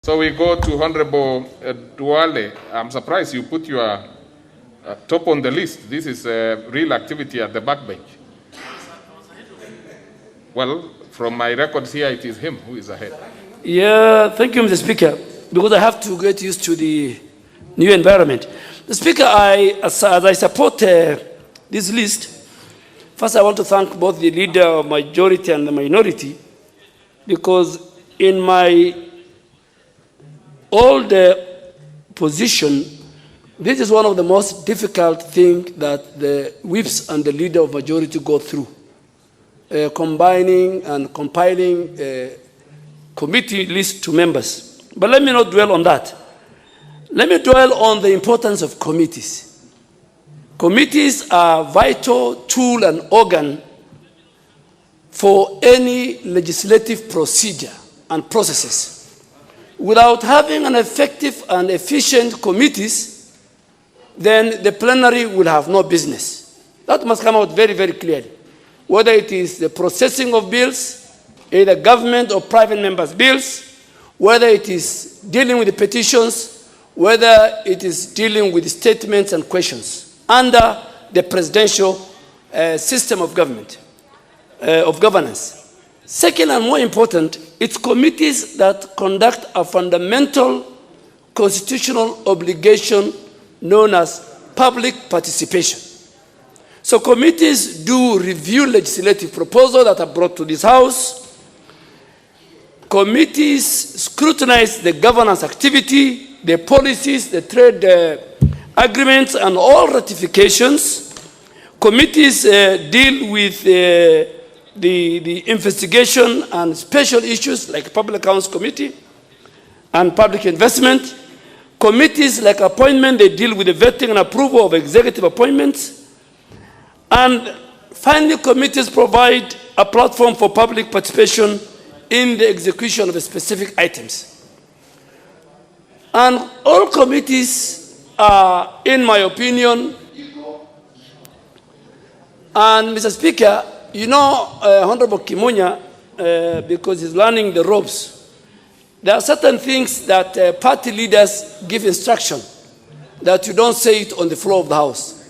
So we go to Honorable Duale. I'm surprised you put your top on the list. This is real activity at the backbench. Well, from my records here, it is him who is ahead. Yeah, thank you, Mr. Speaker, because I have to get used to the new environment. Mr. Speaker, as I support this list, first I want to thank both the leader of majority and the minority, because in my old position, this is one of the most difficult things that the whips and the leader of majority go through, combining and compiling a committee list to members. But let me not dwell on that. Let me dwell on the importance of committees. Committees are a vital tool and organ for any legislative procedure and processes. Without having an effective and efficient committees, then the plenary will have no business. That must come out very, very clearly. Whether it is the processing of bills, either government or private members' bills, whether it is dealing with the petitions, whether it is dealing with statements and questions under the presidential system of government, of governance. Second and more important, it's committees that conduct a fundamental constitutional obligation known as public participation. So committees do review legislative proposals that are brought to this House. Committees scrutinize the governance activity, the policies, the trade agreements, and all ratifications. Committees deal with the investigation and special issues like Public Accounts Committee and public investment. Committees like appointment, they deal with the vetting and approval of executive appointments. And finally, committees provide a platform for public participation in the execution of specific items. And all committees are, in my opinion, and Mr. Speaker, you know, Honorable Kimunya, because he's learning the ropes, there are certain things that party leaders give instruction that you don't say it on the floor of the House.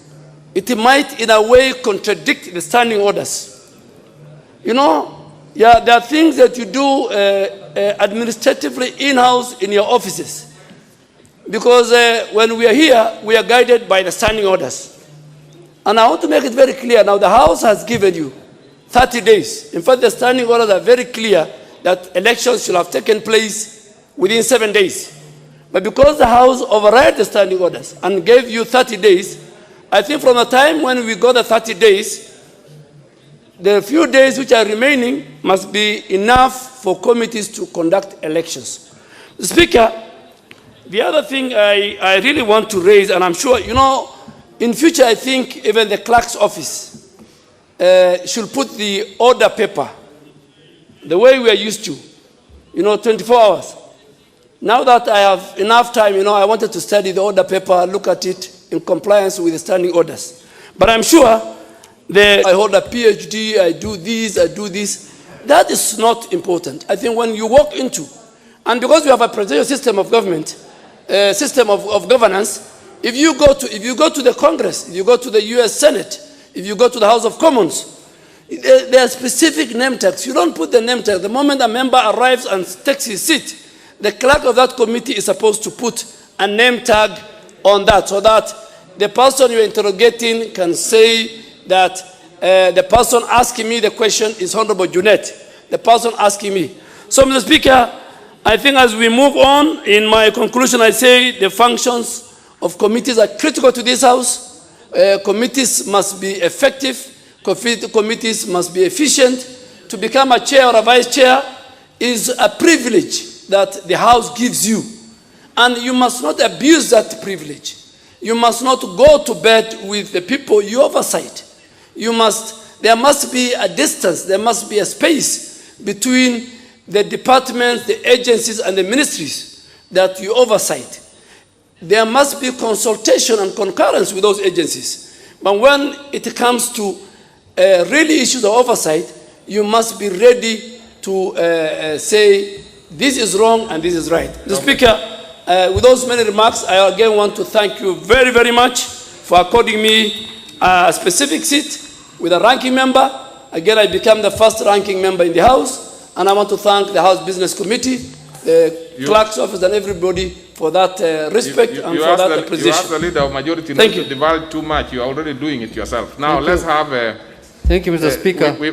It might, in a way, contradict the standing orders. You know, yeah, there are things that you do administratively in-house in your offices. Because when we are here, we are guided by the standing orders. And I want to make it very clear now, the House has given you 30 days. In fact, the standing orders are very clear that elections should have taken place within 7 days. But because the House override the standing orders and gave you 30 days, I think from the time when we got the 30 days, the few days which are remaining must be enough for committees to conduct elections. Speaker, the other thing I really want to raise, and I'm sure, you know, in future I think even the clerk's office should put the order paper, the way we are used to, you know, 24 hours. Now that I have enough time, you know, I wanted to study the order paper, look at it in compliance with the standing orders. But I'm sure I hold a PhD, I do this. That is not important. I think when you walk into, and because we have a presidential system of government, system of governance, if you go to the Congress, if you go to the US Senate, if you go to the House of Commons, there are specific name tags. You don't put the name tag. The moment a member arrives and takes his seat, the clerk of that committee is supposed to put a name tag on that so that the person you're interrogating can say that the person asking me the question is Honorable Junet, the person asking me. So, Mr. Speaker, I think as we move on, in my conclusion, I say the functions of committees are critical to this House. Committees must be effective. Committees must be efficient. To become a chair or a vice chair is a privilege that the House gives you. And you must not abuse that privilege. You must not go to bed with the people you oversight. There must be a distance, there must be a space between the departments, the agencies, and the ministries that you oversight. There must be consultation and concurrence with those agencies. But when it comes to really issues of oversight, you must be ready to say this is wrong and this is right. Mr. Speaker, with those many remarks, I again want to thank you very, very much for according me a specific seat with a ranking member. Again, I became the first ranking member in the House, and I want to thank the House Business Committee, the clerk's office, and everybody for that respect and for that appreciation. You asked the leader of majority not to divulge too much. You are already doing it yourself. Now let's have a... Thank you, Mr. Speaker.